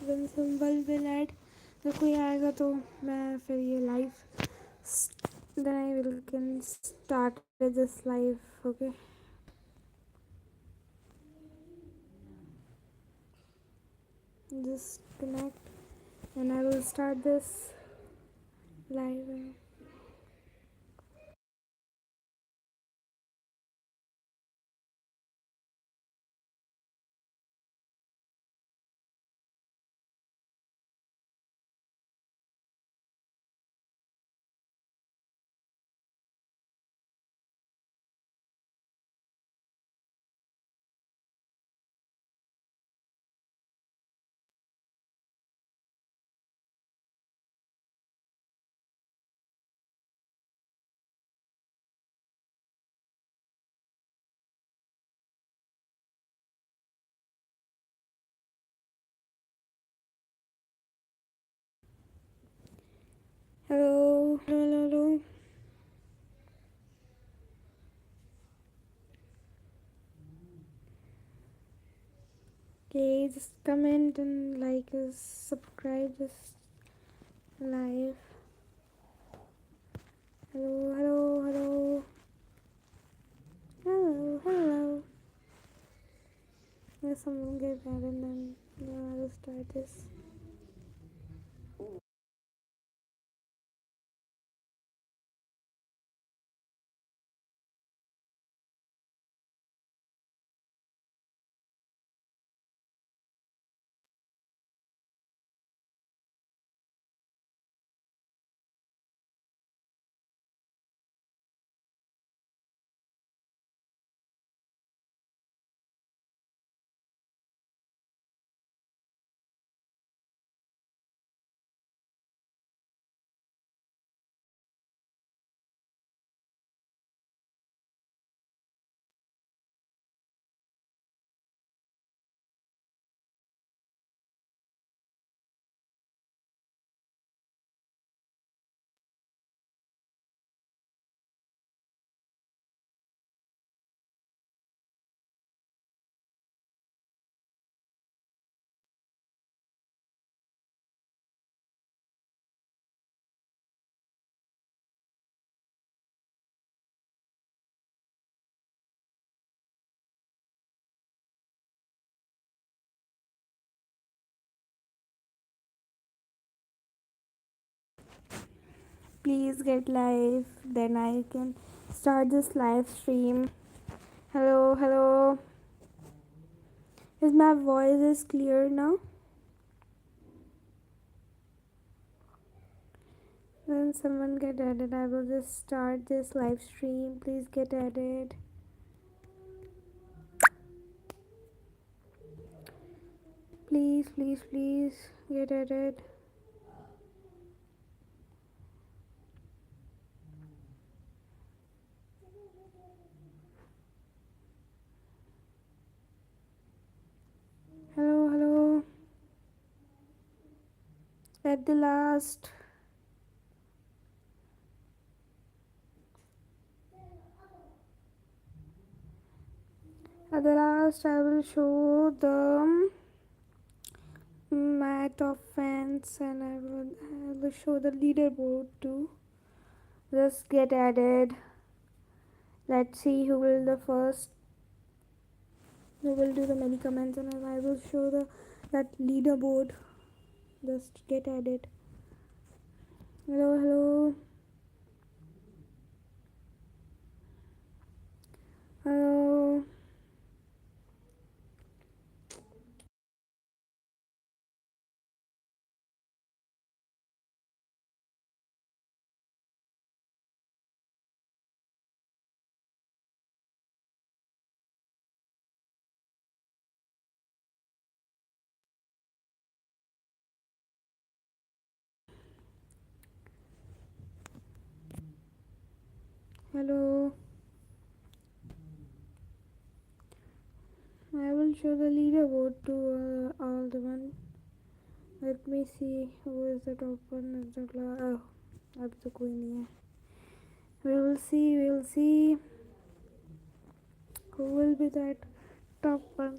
when someone will add, तो कोई आएगा तो मैं फिर ये live, then I will can start this live. Okay, just connect and I will start this live. Hello, hello, hello, hello. Okay, just comment and like us, subscribe this live. Hello, hello, hello. Hello, hello. Let someone get that and then I will start this. Please get live, then I can start this live stream. Hello, hello. Is my voice is clear now? When someone get added, I will just start this live stream. Please get added. Please, please, please get added. Hello, hello. At the last, I will show the my top fans and I will show the leaderboard too. Just get added. Let's see who will the first. We will do the many comments and I will show the that leaderboard. Just get added. Hello, hello. Hello. Hello. I will show the leaderboard to all the one. Let me see who is the top one. Is the oh, अभी तो कोई नहीं है. We will see who will be that top one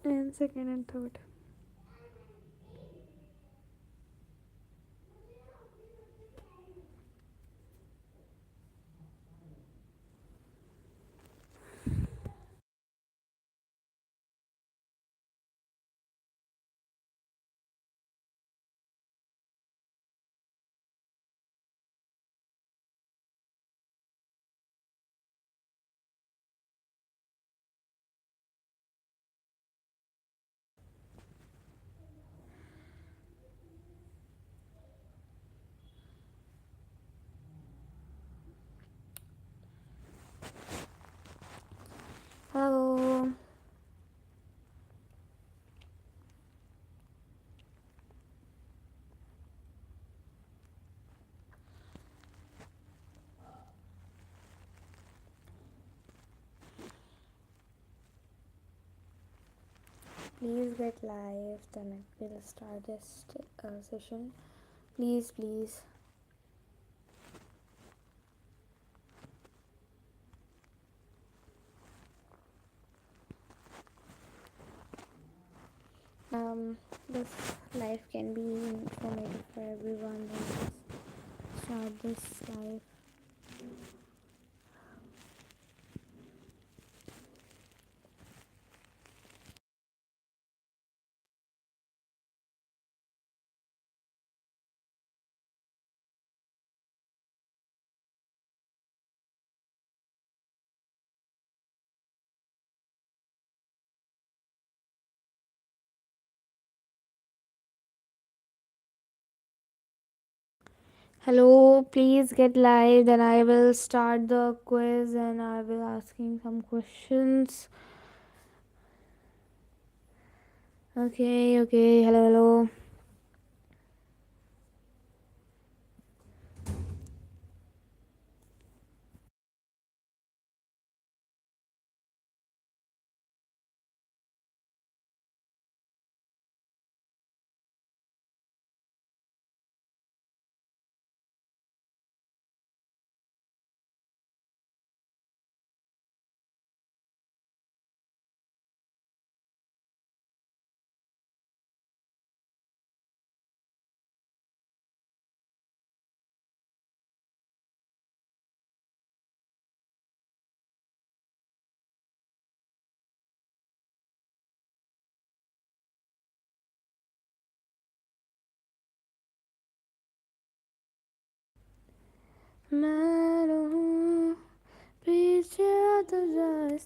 and second and third. Please get live, then I will start this session. Please, please. This live can be informative for everyone. Then let's start this live. Hello, please get live. Then I will start the quiz and I will asking some questions. Okay. Hello. मैं रहूं पीछे तो जाए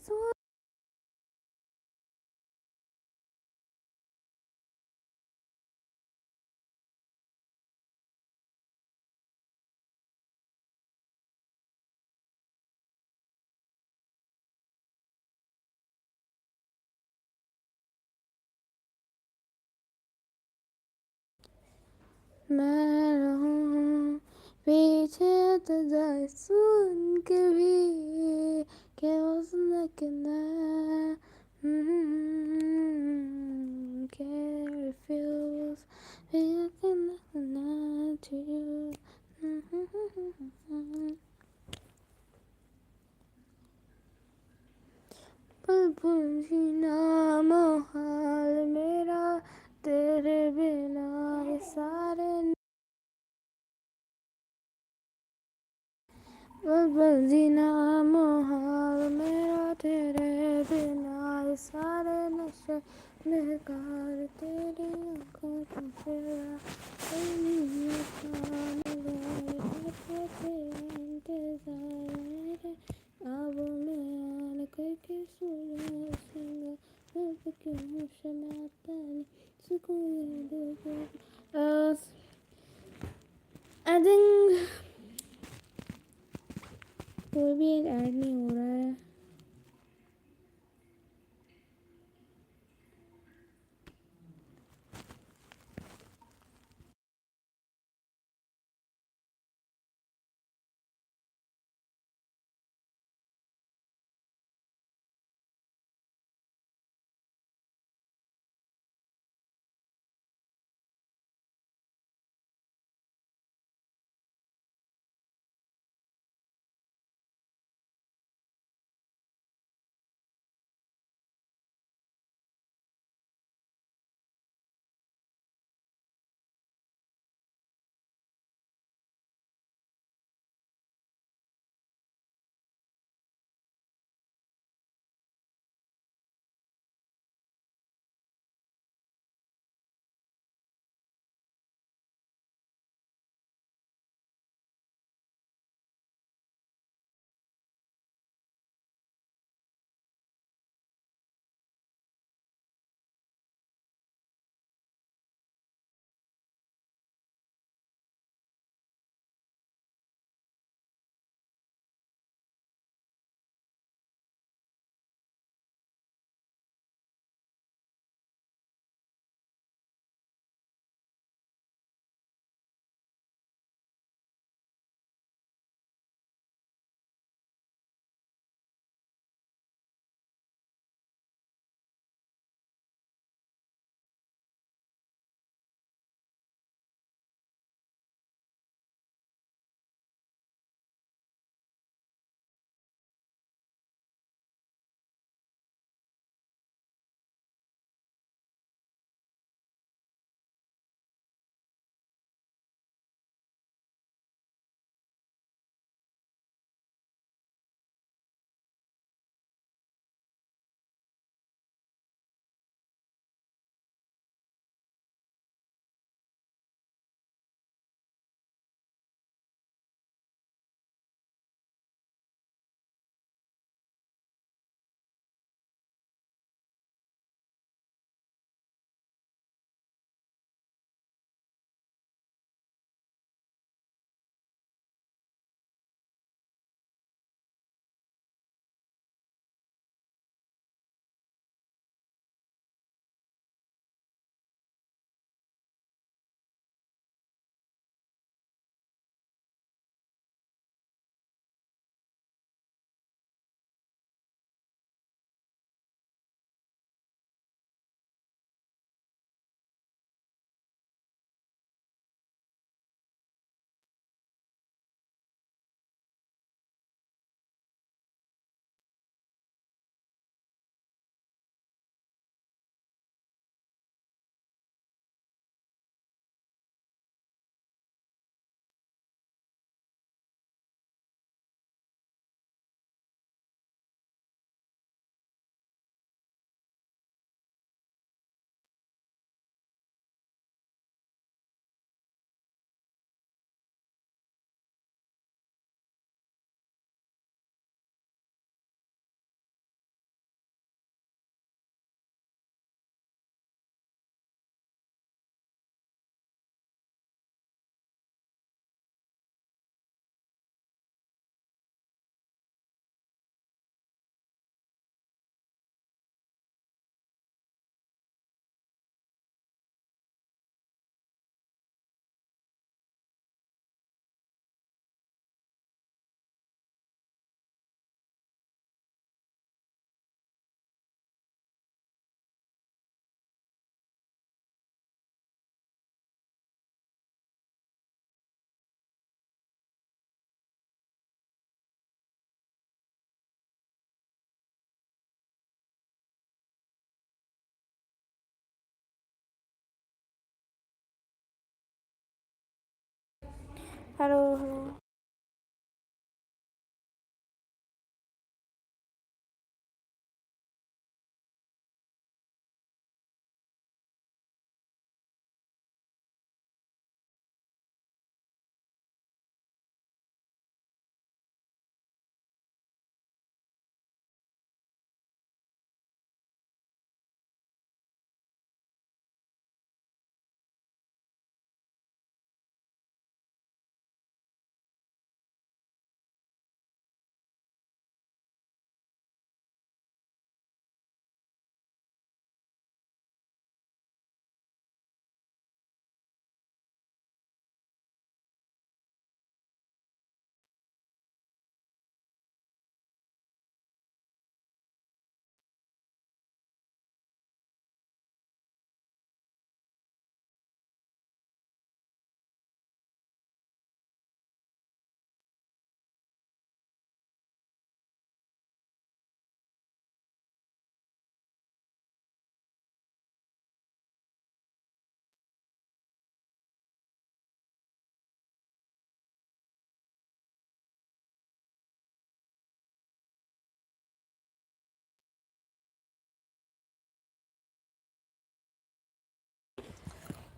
मैं रहूं पीछे तो जाए सुन के भी के उसने कितना can refuse being connected to you. पल पल जीना मोहाल मेरा तेरे बिना ये सारे पल पल जीना मोहाल मेरा तेरे बिना ये सारे नशे बेकार तेरी आँखों का फेरा इंतजार मेरे ख्वाबों में आने करके सूरज सिंगा अब क्यों शर्माता नहीं सुकून दिल को I think कोई भी ऐड नहीं हो रहा है. Hello, hello.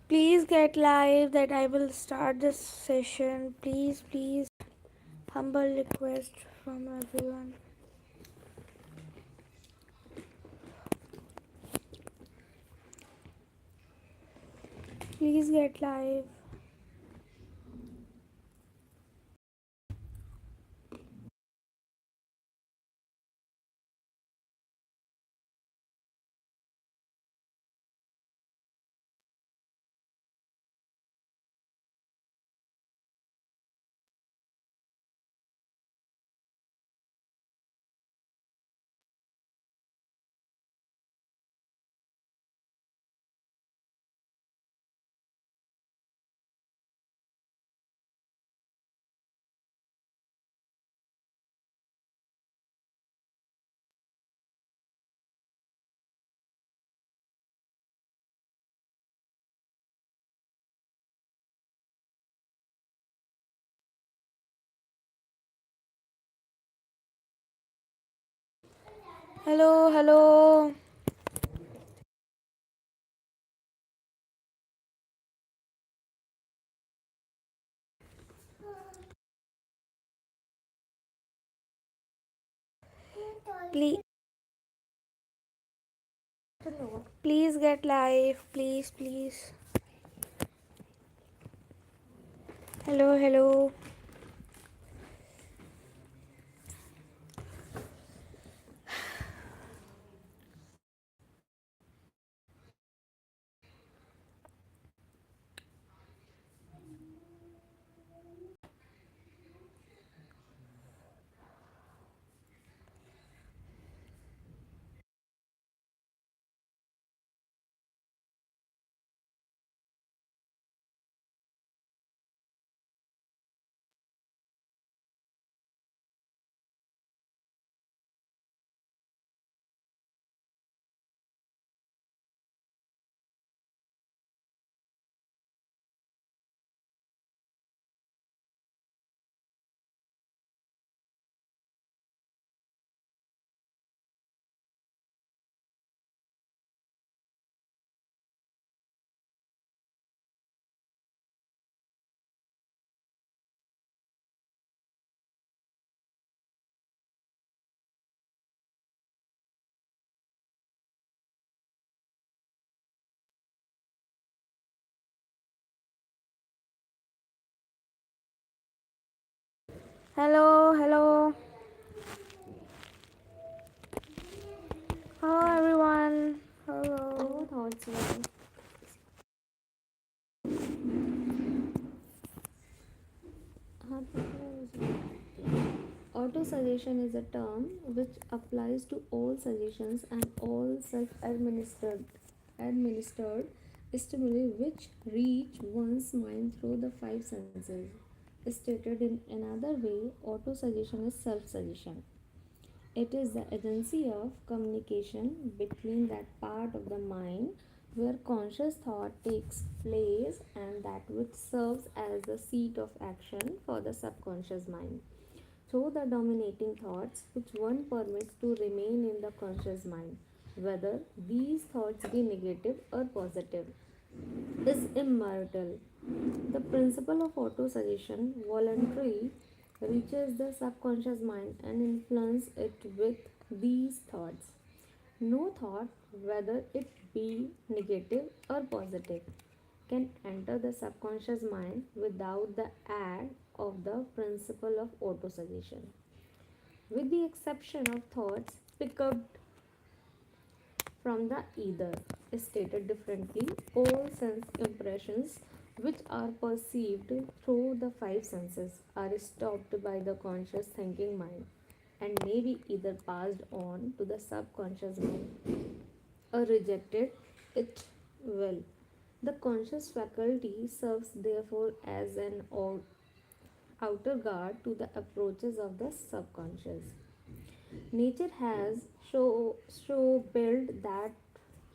Please get live that I will start this session. Please, please. Humble request from everyone. Please get live. Hello, hello. Please, please get live. Please, please. Hello, hello. Hello, hello. Hello, everyone. Hello. Thoughts were auto suggestion is a term which applies to all suggestions and all self administered stimuli which reach one's mind through the five senses. Stated in another way, auto suggestion is self suggestion. It is the agency of communication between that part of the mind where conscious thought takes place and that which serves as the seat of action for the subconscious mind. Through the dominating thoughts which one permits to remain in the conscious mind, whether these thoughts be negative or positive, is immortal. The principle of autosuggestion voluntarily reaches the subconscious mind and influences it with these thoughts. No thought, whether it be negative or positive, can enter the subconscious mind without the aid of the principle of autosuggestion. With the exception of thoughts picked up from the ether, stated differently, all sense impressions which are perceived through the five senses are stopped by the conscious thinking mind and may be either passed on to the subconscious mind or rejected it will. The conscious faculty serves therefore as an outer guard to the approaches of the subconscious. Nature has so built that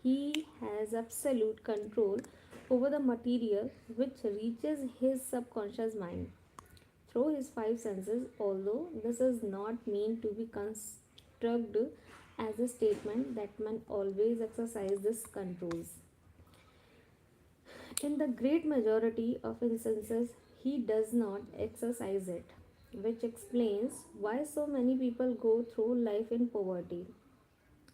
he has absolute control over the material which reaches his subconscious mind through his five senses, although this is not meant to be construed as a statement that man always exercise this controls. In the great majority of instances, he does not exercise it, which explains why so many people go through life in poverty.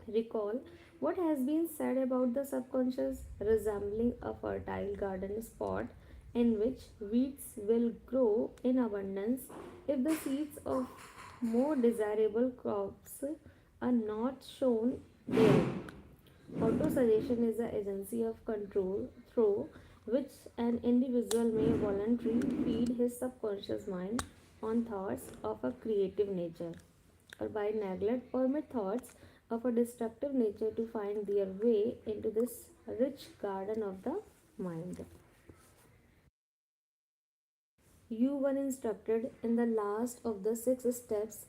Recall what has been said about the subconscious resembling a fertile garden spot in which weeds will grow in abundance if the seeds of more desirable crops are not shown there. Autosuggestion is the agency of control through which an individual may voluntarily feed his subconscious mind on thoughts of a creative nature, or by neglect permit thoughts of a destructive nature to find their way into this rich garden of the mind. You were instructed in the last of the six steps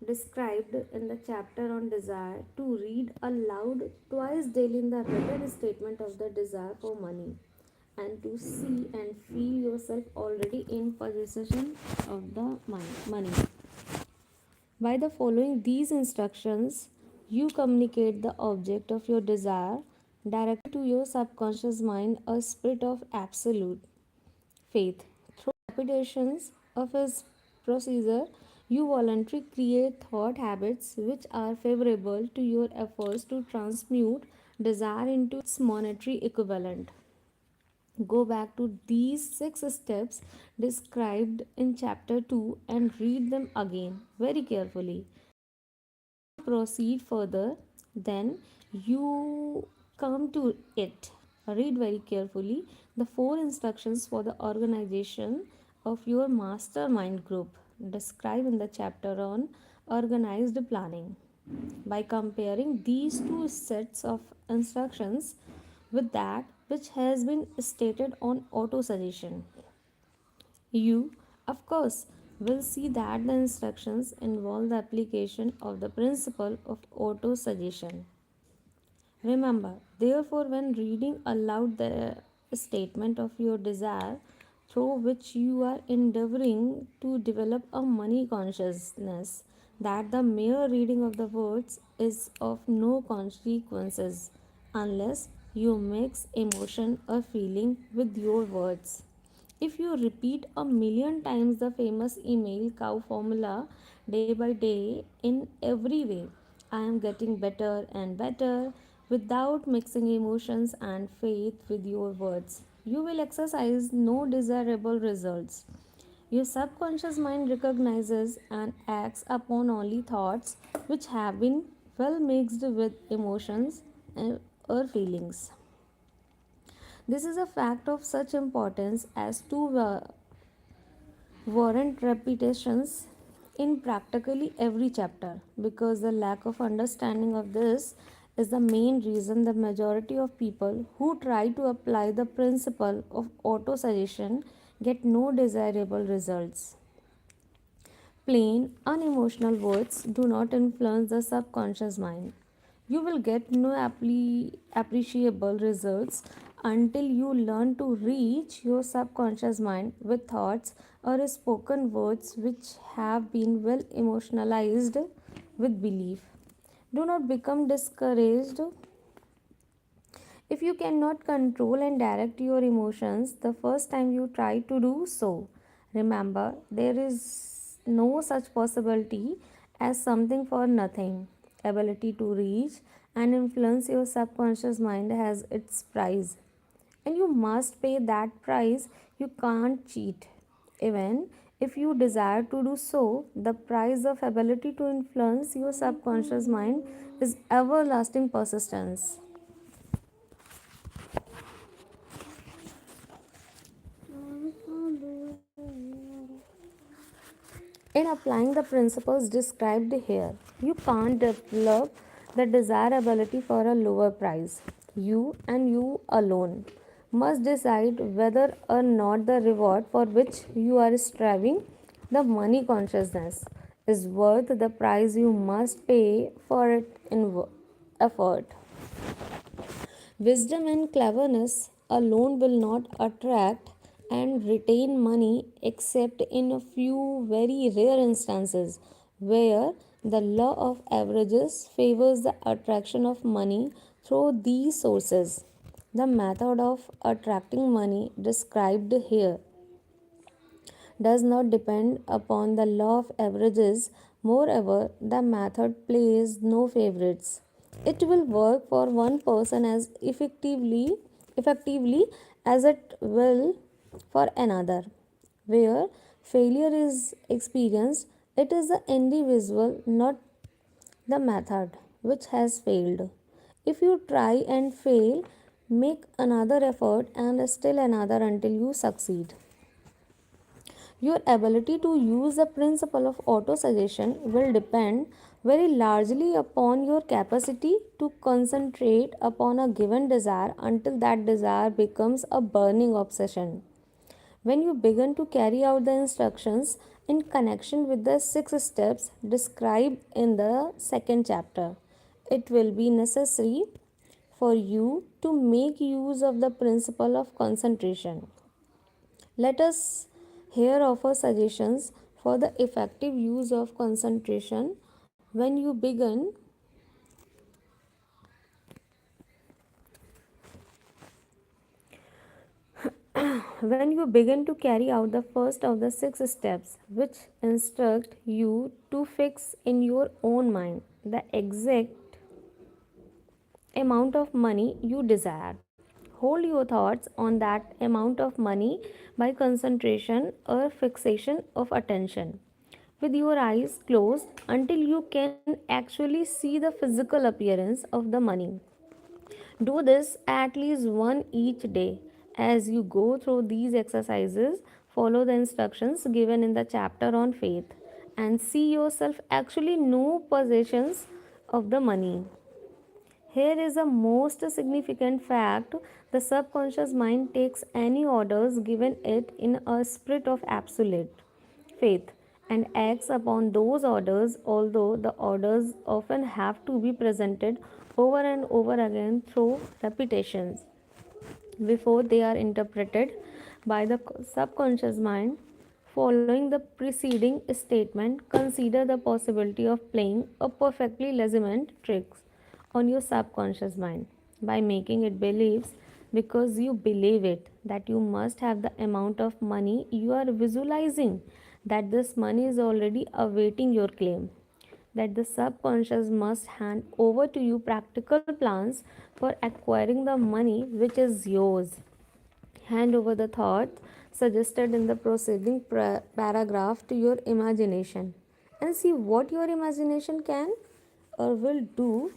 described in the chapter on desire to read aloud twice daily in the written statement of the desire for money and to see and feel yourself already in possession of the money. By the following these instructions, you communicate the object of your desire directly to your subconscious mind, a spirit of absolute faith. Through repetitions of his procedure, you voluntarily create thought habits which are favorable to your efforts to transmute desire into its monetary equivalent. Go back to these six steps described in chapter 2 and read them again very carefully. Proceed further, then you come to it. Read very carefully the four instructions for the organization of your mastermind group described in the chapter on organized planning. By comparing these two sets of instructions with that which has been stated on autosuggestion, you, of course, will see that the instructions involve the application of the principle of autosuggestion. Remember, therefore, when reading aloud the statement of your desire through which you are endeavoring to develop a money consciousness, that the mere reading of the words is of no consequences unless you mix emotion or feeling with your words. If you repeat a million times the famous email cow formula day by day in every way, I am getting better and better without mixing emotions and faith with your words, you will exercise no desirable results. Your subconscious mind recognizes and acts upon only thoughts which have been well mixed with emotions or feelings. This is a fact of such importance as to warrant repetitions in practically every chapter, because the lack of understanding of this is the main reason the majority of people who try to apply the principle of autosuggestion get no desirable results. Plain, unemotional words do not influence the subconscious mind. You will get no appreciable results until you learn to reach your subconscious mind with thoughts or spoken words which have been well emotionalized with belief. Do not become discouraged if you cannot control and direct your emotions the first time you try to do so. Remember, there is no such possibility as something for nothing. Ability to reach and influence your subconscious mind has its price, and you must pay that price. You can't cheat. Even if you desire to do so, the price of ability to influence your subconscious mind is everlasting persistence. In applying the principles described here, you can't develop the desirability for a lower price. You and you alone must decide whether or not the reward for which you are striving, the money consciousness, is worth the price you must pay for it in effort. Wisdom and cleverness alone will not attract and retain money except in a few very rare instances where the law of averages favors the attraction of money through these sources. The method of attracting money described here does not depend upon the law of averages. Moreover, the method plays no favorites. It will work for one person as effectively as it will for another. Where failure is experienced, it is the individual, not the method, which has failed. If you try and fail, make another effort and still another until you succeed. Your ability to use the principle of auto suggestion will depend very largely upon your capacity to concentrate upon a given desire until that desire becomes a burning obsession. When you begin to carry out the instructions in connection with the 6 steps described in the second chapter, it will be necessary for you to make use of the principle of concentration. Let us here offer suggestions for the effective use of concentration. When you begin to carry out the first of the 6 steps, which instruct you to fix in your own mind the exact amount of money you desire. Hold your thoughts on that amount of money by concentration or fixation of attention, with your eyes closed until you can actually see the physical appearance of the money. Do this at least one each day. As you go through these exercises, follow the instructions given in the chapter on faith and see yourself actually know possessions of the money. Here is a most significant fact: the subconscious mind takes any orders given it in a spirit of absolute faith and acts upon those orders, although the orders often have to be presented over and over again through repetitions before they are interpreted by the subconscious mind. Following the preceding statement, consider the possibility of playing a perfectly legitimate trick on your subconscious mind by making it believes, because you believe it, that you must have the amount of money you are visualizing, that this money is already awaiting your claim, that the subconscious must hand over to you practical plans for acquiring the money which is yours. Hand over the thought suggested in the preceding paragraph to your imagination and see what your imagination can or will do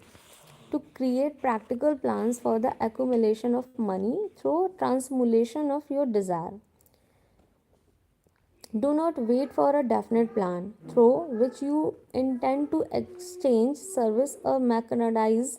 to create practical plans for the accumulation of money through transmutation of your desire. Do not wait for a definite plan through which you intend to exchange service or mechanize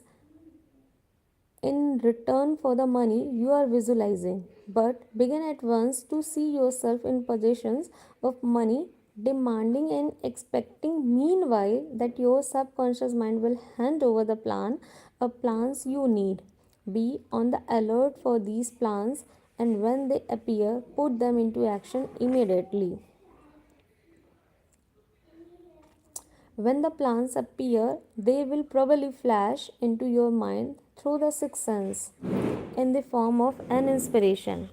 in return for the money you are visualizing, but begin at once to see yourself in possession of money demanding and expecting meanwhile that your subconscious mind will hand over the plans you need. Be on the alert for these plans, and when they appear, put them into action immediately. When the plans appear, they will probably flash into your mind through the sixth sense in the form of an inspiration.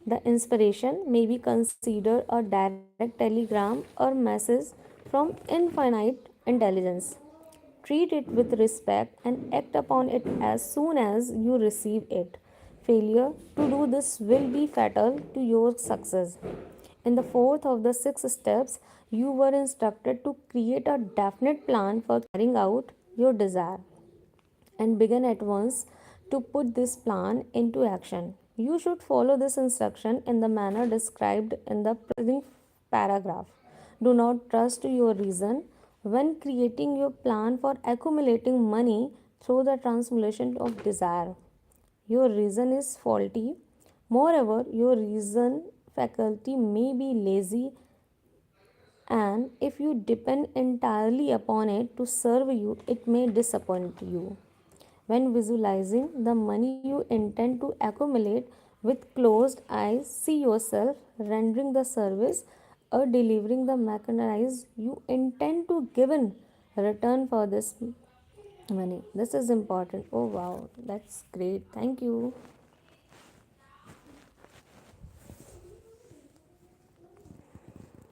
The inspiration may be considered a direct telegram or message from infinite intelligence. Treat it with respect and act upon it as soon as you receive it. Failure to do this will be fatal to your success. In the fourth of the six steps, you were instructed to create a definite plan for carrying out your desire and begin at once to put this plan into action. You should follow this instruction in the manner described in the preceding paragraph. Do not trust your reason when creating your plan for accumulating money through the transmutation of desire. Your reason is faulty. Moreover, your reason faculty may be lazy, and if you depend entirely upon it to serve you, it may disappoint you. When visualizing the money you intend to accumulate with closed eyes, see yourself rendering the service or delivering the mechanized you intend to give in return for this money. This is important. Oh wow, that's great. Thank you.